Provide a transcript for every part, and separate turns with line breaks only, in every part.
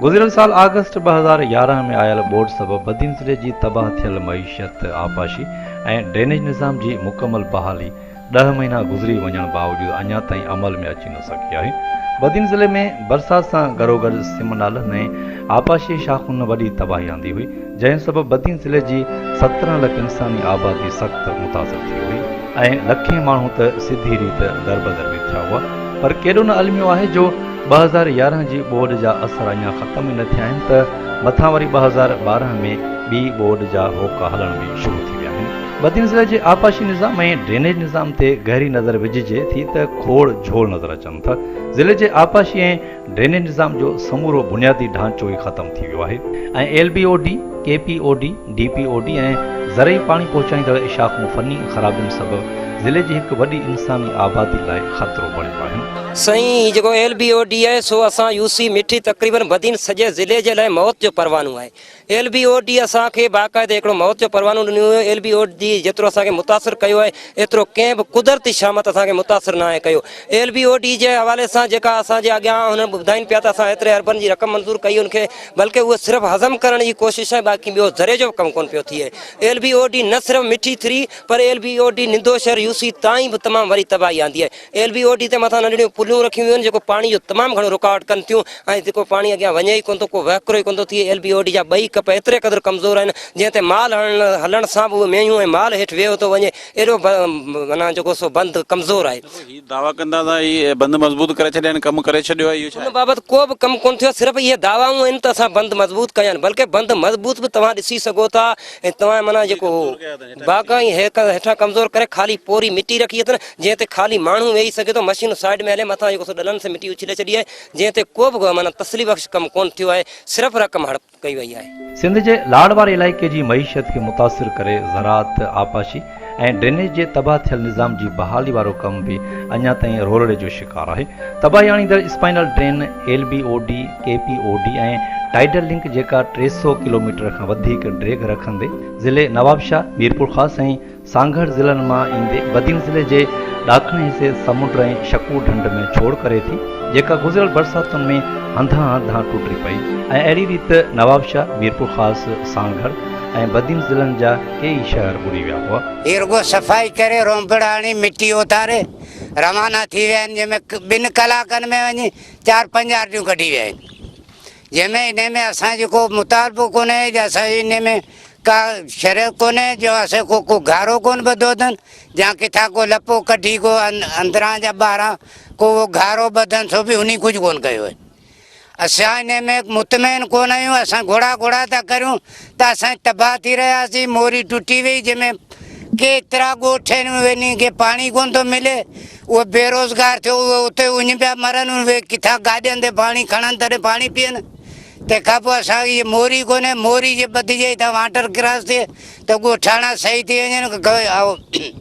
गुज़िरियल साल अगस्त 2011 में आयल बोर्ड सबबि बदीन ज़िले जी तबाह थियल मईशत आपाशी ऐं ड्रेनेज निज़ाम जी मुकमल बहाली 10 महीना गुज़री वञण बावजूदि अञा ताईं अमल में अची न सघी आहे। बदीन ज़िले में बरसात सां गॾोगॾु सिम नालनि ऐं आपाशी शाख़ुनि वॾी तबाही आंदी हुई, जंहिं सबबि बदीन ज़िले जी 17 लख इंसानी आबादी सख़्त मुतासिर थी हुई ऐं लखें माण्हू त सिधी रीति दरबदर बि थिया हुआ। पर केॾो न अलमियो आहे जो 2011 जी बोर्ड जा असर अञा ख़तम ई न थिया आहिनि त मथां वरी 2012 में ॿी बोर्ड जा होका हलण बि शुरू थी विया आहिनि। बदीन ज़िले जे आपाशी निज़ाम ऐं ड्रेनेज निज़ाम ते गहरी नज़र विझिजे थी त खोड़ झोल नज़र अचनि था। ज़िले जे आपाशी ऐं ड्रेनेज निज़ाम जो समूरो बुनियादी ढांचो ई ख़तम थी वियो आहे ऐं LBOD, KPOD, DPOD ऐं ज़रई पाणी पहुचाईंदड़ इशाक़ूं फ़नी ख़राबियुनि सबबि ज़िले जी हिकु वॾी इंसानी आबादी लाइ ख़तरो बणियो आहिनि।
सही जो LBOD है सो असां यूसी मिठी तक़रीबन बदीन सॼे ज़िले जे लाइ मौत जो परवानो आहे। LBOD असांखे बाक़ाइदे हिकिड़ो मौत जो परवानो ॾिनो हुयो। LBOD जेतिरो असांखे मुतासिर कयो आहे एतिरो कंहिं बि कुदरती शामत असांखे मुतासिर न आहे कयो। LBOD जे हवाले सां जेका असांजे अॻियां हुन ॿुधाइनि पिया त असां एतिरे अरबनि जी रक़म मंज़ूर कई उनखे, बल्कि उहे सिर्फ़ु हज़म करण जी कोशिशि आहे, बाक़ी ॿियो ज़रे जो कमु कोन पियो थिए। LBOD न सिर्फ़ु मिठी थ्री पर LBOD निंदो शहर यूसी ताईं बि तमामु वरी तबाही आंदी आहे। LBOD ते मथां नंढड़ियूं पुलियूं रखियूं हुयूं जेको पाणी जो तमामु घणो रुकावट कनि थियूं ऐं जेको पाणी अॻियां वञे ई कोन थो, को वहकिरो ई कोन थो थिए। LBOD जा ॿई कप एतिरे क़दुरु कमज़ोर आहिनि जंहिं ते माल हलण सां बि उहे मेंहियूं ऐं माल हेठि वेहो थो वञे, एॾो माना जेको सो बंदि कमज़ोर आहे।
दावा कंदा था हीअ बंदि मज़बूत करे छॾिया आहिनि, कमु करे छॾियो आहे, इहो
हुन बाबति को बि कमु कोन थियो, सिर्फ़ु इहे दावाऊं आहिनि त असां बंदि मज़बूत कया आहिनि, बल्कि बंदि मज़बूत बि तव्हां ॾिसी सघो था ऐं तव्हां माना जेको बाक़ाई हेठां कमज़ोर करे ख़ाली पोरी मिटी रखी अथनि जंहिं ते ख़ाली माण्हू वेही सघे थो, मशीन साइड में हले, मथां जेको सो ॾलनि से मिटी उछले छॾी आहे जंहिं ते को बि माना तसली बख़्श कमु कोन थियो आहे, सिर्फ़ु रक़म हड़प कई वई आहे।
सिंध जे लाड़ वारे इलाइक़े जी मईशत खे मुतासिर करे ज़राअत, आपाशी ऐं ड्रेनेज जे तबाह थियल निज़ाम जी बहाली वारो कमु बि अञा ताईं रोलड़े जो शिकार आहे। तबाही आणींदड़ स्पाइनल ड्रेन, LBOD, KPOD ऐं टाइडल लिंक जेका 300 किलोमीटर खां वधीक ड्रेग रखंदे ज़िले नवाबशाह, मीरपुर ख़ास ऐं सांघड़ ज़िलनि मां ईंदे बदीन ज़िले जे ॾाखणे हिसे समुंड ऐं शकू ढंढ में छोड़ करे थी, जेका गुज़िरियल बरसातुनि में हंधा टुटी पई ऐं अहिड़ी रीति नवाबशाह, मीरपुर ख़ास, सांघड़ ऐं बदीन ज़िलनि जा कई शहर बुॾी विया हुआ।
रुगो सफ़ाई करे रोंबड़ आणी मिटी उतारे रवाना थी विया आहिनि, जंहिंमें 2 कलाकनि में वञी 4-5 आरियूं कढी विया आहिनि, जंहिंमें इन में असां जेको मुतालबो कोन्हे जो असां इन में का शरह कोन्हे जो असां को घारो कोन ॿधो अथनि, या किथां को लपो कढी को अंदरां जा ॿाहिरां को घारो ॿधनि, सो बि उन कुझु कोन कयो आहे। असां इन में मुतमैन कोन आहियूं, असां घोड़ा था करूं त असां तबाह थी रहियासीं। मोरी टुटी वई जंहिंमें केतिरा ॻोठ आहिनि वञी के पाणी कोन थो मिले, उहे बेरोज़गार थियो, उहे उते उञ पिया मरनि, उहे किथां गाॾियुनि ते पाणी खणनि तॾहिं पाणी पीअनि। तंहिंखां पोइ असां इहे मोरी कोन्हे, मोरी जे ॿधिजे त वाटर क्रॉस थिए त ॻोठाणा सही थी वञनि।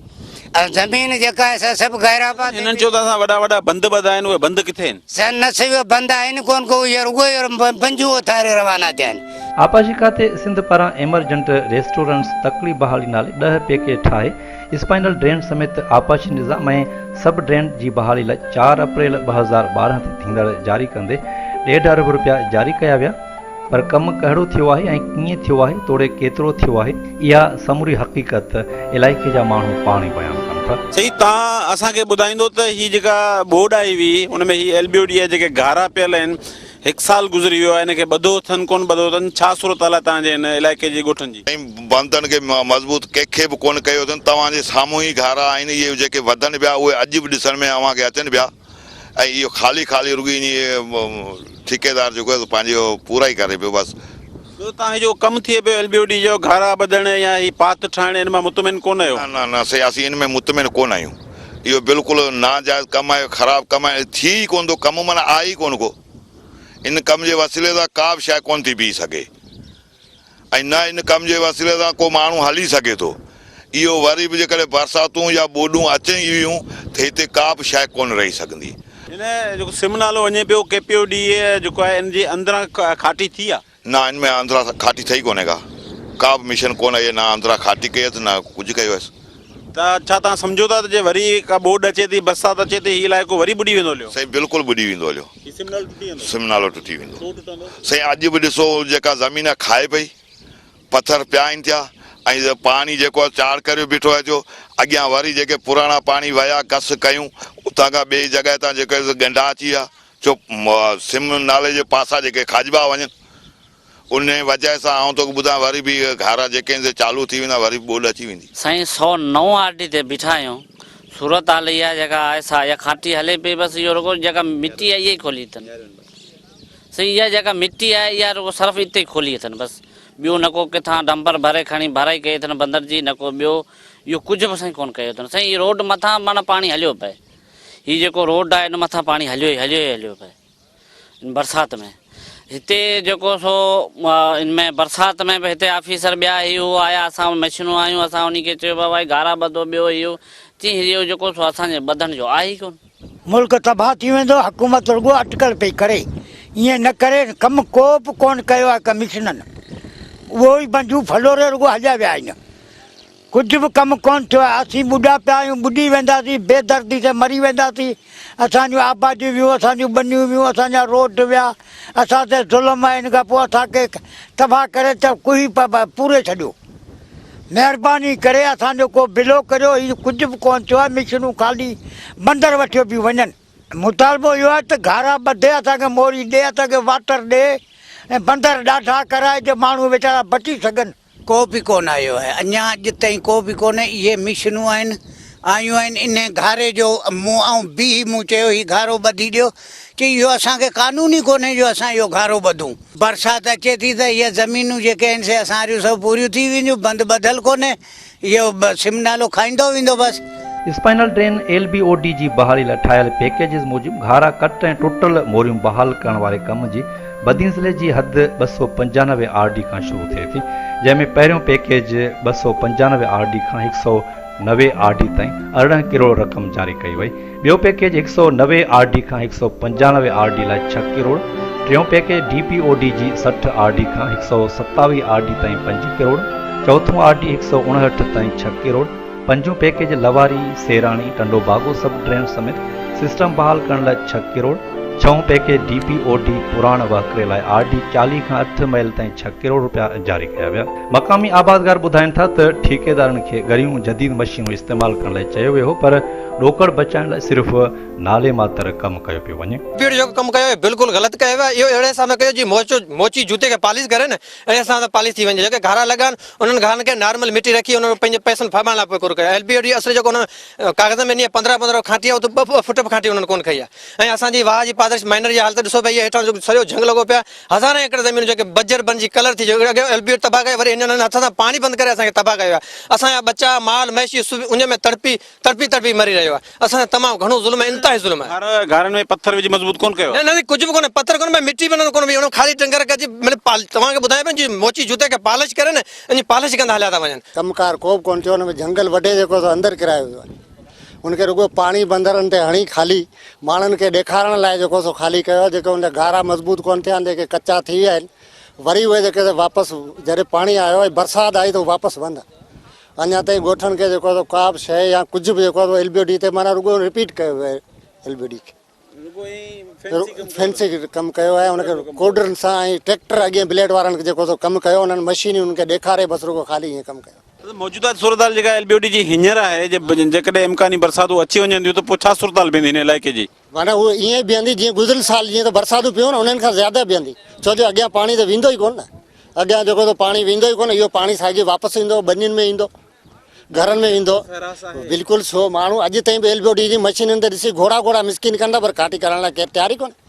ज़मीन जेका आहे सभु गहराबाद
हिननि चयो त असां वॾा बंदि ॿधा आहिनि, उहे बंदि किथे आहिनि?
न सही बंदि आहिनि कोन को, रुगो पंजू उथारे रवाना थिया आहिनि।
आपाशी खाते सिंध पारां एमरजेंट रेस्टोरेंट्स तकली बहाली नाले 10 पैकेज ठाहे स्पाइनल ड्रेन समेत आपाशी निज़ाम ऐं सब ड्रेन जी बहाली लाइ 4 अप्रैल 2012 ते थींदड़ जारी कंदे 1.5 अरब रुपया जारी कया विया। पर कमु कहिड़ो थियो आहे ऐं कीअं थियो आहे, तोड़े केतिरो थियो आहे, इहा समूरी हक़ीक़त इलाइक़े जा माण्हू पाण ई बयानु कनि था।
सही, तव्हां असांखे ॿुधाईंदो त हीअ जेका बोर्ड आई हुई उनमें हीअ LBOD जा जेके घारा पियल आहिनि, 1 साल गुज़री वियो आहे, हिनखे ॿधो अथनि कोन ॿधो अथनि, छा सूरत हाल आहे तव्हांजे हिन इलाइक़े जी ॻोठनि जी?
बंदनि खे मज़बूत कंहिंखे बि कोन कयो अथनि। तव्हांजे साम्हूं ई घारा आहिनि, इहे जेके वधनि पिया उहे अॼु बि ॾिसण में अव्हांखे अचनि पिया, ऐं इहो ख़ाली रुगी ठेकेदार जेको आहे पंहिंजो पूरा ई करे पियो बसि।
तव्हां जो कमु थिए पियो LBOD जो घारा ॿधण या ही पात ठाहिण, हिन मां मुतमिन कोन आहियो?
न सही, असीं हिन में मुतमिन कोन आहियूं। इहो बिल्कुलु नाजाइज़ कमु आहे, ख़राबु कमु आहे, थी ई कोन थो कमु, माना आहे ई कोन को। इन कम जे वसीले सां का बि शइ कोन थी बीह सघे, ऐं न इन कम जे वसीले सां को माण्हू हली सघे थो। इहो वरी बि जेकॾहिं बरसातूं या ॿोॾूं अचनि थियूं त हिते का बि शइ कोन रही सघंदी।
हिन जेको सिम नालो वञे पियो KPOD जेको आहे, इन जी अंदरां खाटी थी आहे?
न, इन में अंदरां खाटी ठही कोन्हे का बि मिशन कोन आहे, न अंदरां खाटी कई अथि न कुझु कयो आहे।
त छा तव्हां सम्झो था त जे वरी का बोर्ड अचे थी बरसाति अचे थी हीउ इलाइक़ो वरी बुॾी वेंदो हलियो
साईं बिल्कुलु ॿुॾी वेंदो हलियो
हीउ सिमनाल टुटी वेंदो
सिम नालो टुटी वेंदो
छो टुटंदो
साईं अॼु बि ॾिसो जेका ज़मीन खाए पई पथर पिया आहिनि थिया ऐं पाणी जेको आहे चार करे बीठो आहे जो अॻियां वरी जेके पुराणा पाणी विया कस कयूं उतां खां ॿिए जॻह तां जेके ॻंढा अची विया छो सिम नाले जे पासा जेके खाइजबा वञनि उन वजह सां आउं तोखे ॿुधायां वरी बि घारा जेके आहिनि से चालू थी वेंदा वरी ॿोॾ अची वेंदी
साईं 109 आरडी ते बीठा आहियूं सूरत हाल इहा जेका आहे सा इहा खाटी हले पई बसि इहो रुगो जेका मिटी आहे इहा ई खोली अथनि साईं इहा जेका मिटी आहे इहा रुगो सिर्फ़ु हिते ई खोली अथनि बसि ॿियो न को किथां डंपर भरे खणी भराई कई अथनि बंदर जी न को ॿियो इहो कुझु बि साईं कोन कयो अथनि साईं हीअ रोड मथां माना पाणी हलियो पए हीअ जेको रोड आहे हिन मथां पाणी हलियो पए बरसाति में हिते जेको सो इनमें बरसाति में बि हिते ऑफिसर ॿिया इहो आया असां मशीनूं आयूं असां उन खे चयो भाई घारा ॿधो ॿियो इहो चई इहो जेको सो असांजे ॿधण जो आहे ई कोन
मुल्क तबाह थी वेंदो हुकूमत रुगो अटकल पई करे ईअं न करे कमु को बि कोन कयो आहे कमिशननि उहो ई बंजू फलोरे रुगो हलिया विया आहिनि कुझु बि कमु कोन थियो आहे असीं ॿुढा पिया आहियूं ॿुॾी वेंदासीं बेदर्दी ते मरी वेंदासीं असांजूं आबादियूं वियूं असांजूं ॿनियूं वियूं असांजा रोड विया असां ते ज़ुल्म आहे हिन खां पोइ असांखे तबाह करे त कुई पूरे छॾियो महिरबानी करे असांजो को बिलो करियो हीउ कुझु बि कोन थियो आहे मिशनूं ख़ाली बंदर वठियो पियूं वञनि मुतालबो इहो आहे त घारा ॿधे असांखे मोरी ॾे असांखे वाटर ॾे ऐं बंदर ॾाढा कराए जो माण्हू वीचारा बची सघनि
को बि कोन आयो आहे अञा अॼु ताईं को बि कोन्हे इहे मिशनूं आहिनि आयूं आहिनि इन घारे जो मूं ऐं मूं चयो हीउ घारो ॿधी ॾियो की इहो असांखे कानून ई कोन्हे जो असां इहो घारो ॿधूं बरसाति अचे थी त इहे ज़मीनूं जेके आहिनि से असांजूं सभु पूरियूं थी वेंदियूं बंदि ॿधल कोन्हे इहो सिम नालो खाईंदो वेंदो बसि
स्पाइनल ड्रेन LBOD जी बहाली लाइ ठाहियल पैकेजिस मूजिबि घारा कट ऐं टुटल मोरियूं बहाल करण वारे कम जी बदीन ज़िले जी हद 295 RD खां शुरू थिए थी जंहिंमें पहिरियों पैकेज 295 RD खां 190 RD ताईं 18 करोड़ रक़म जारी कई वई ॿियो पैकेज 190 RD खां 195 RD लाइ 6 करोड़ टियों पैकेज DPOD जी 60 RD खां 127 RD ताईं 5 करोड़ चौथों RD 159 ताईं 6 करोड़ पंजों पैकेज लवारी सेराणी टंडो बागो सब ड्रेन समेत सिस्टम बहाल करण लाइ 6 करोड़ छहों पैकेज DPOD पुराण वाकिरे लाइ RD 40 खां 8 मैल ताईं 6 करोड़ रुपया जारी कया विया मक़ामी आबादगार ॿुधाइनि था त ठेकेदारनि खे ॻरियूं जदीद मशीनूं इस्तेमालु करण लाइ चयो वियो हो पर ॾोकड़ बचाइण लाइ सिर्फ़ु नाले मात्र कमु कयो पियो वञे
भीड़ जो कमु कयो बिल्कुलु ग़लति कयो आहे इहो अहिड़े हिसाब सां कयो जीअं मोची जूते खे पॉलिश करे न अहिड़े हिसाब सां पॉलिश थी वञे जेके घारा लॻा आहिनि उन्हनि घारनि खे नॉर्मल मिटी रखी उन्हनि पंहिंजे पैसनि फमाइण लाइ पुर कयो LBOD असुल जेको हुन कागज़ में नी 15 खांटी आहे उहो 2 फुट बि खांटी उन्हनि कोन खई आहे ऐं असांजी वाह जी पादर्श माइनर जी हालत ॾिसो भई हेठां जो सॼो झंग लॻो पिया हज़ारे एकड़ ज़मीन जेके बजर बंजी कलर थी अॻे LBOD तबाह कयो वरी हिननि हथ सां पाणी बंदि करे असांखे तबाह कयो आहे असांजा बच्चा माल मवेशी उन में तड़पी मरी रहियो आहे असां तमामु घणो ज़ुल्म इंतिहाई ज़ुल्म आहे
घरनि में पत्थर विझी मज़बूत कोन कयो
न कुझु बि कोन्हे पत्थर कोन्हे मिटी बि कोन्हे उन ख़ाली टंगर कजे मतिलबु तव्हांखे ॿुधायां पियो जीअं मोची जूते खे पॉलिश करे न इन पॉलिश कंदा हलिया था वञनि
कमकार को बि कोन थियो हुन में जंगल वॾे जेको अंदरि किरायो वियो आहे उनखे रुगो पाणी बंदरनि ते हणी ख़ाली माण्हुनि खे ॾेखारण लाइ जेको सो ख़ाली कयो जेके उन घारा मज़बूत कोन थिया आहिनि जेके कचा थी विया आहिनि वरी उहे जेके वापसि जॾहिं पाणी आयो बरसाति आई त वापसि बंदि अञा ताईं ॻोठनि खे जेको आहे का बि शइ या कुझु बि जेको आहे LBOD ते माना रुगो रिपीट कयो वियो आहे LBOD खे फैंसी कमु कयो आहे उनखे कोडरनि सां ऐं ट्रैक्टर अॻियां ब्लेड वारनि खे जेको कमु कयो उन्हनि मशीनियूं उनखे ॾेखारे बसि रुगो ख़ाली ईअं कमु कयो
मौजूदा सूरत हाल जेका LBOD जी हींअर आहे जेकॾहिं इम्कानी बरसातूं अची वञनि थियूं त पोइ छा सूरत हाल बीहंदी हिन इलाइक़े जी
माना उहो ईअं बीहंदी जीअं गुज़िरियल साल जीअं त बरसातूं पियूं न उन्हनि खां ज़्यादा बीहंदी छो जो अॻियां पाणी त वेंदो ई कोन न अॻियां जेको त पाणी वेंदो ई कोन इहो पाणी साॻी वापसि ईंदो ॿनियुनि में ईंदो घरनि में ईंदो बिल्कुलु छो माण्हू अॼु ताईं बि LBOD जी मशीनुनि ते ॾिसी घोड़ा मिसकिन कंदा पर काटी करण लाइ केरु तयार ई कोन्हे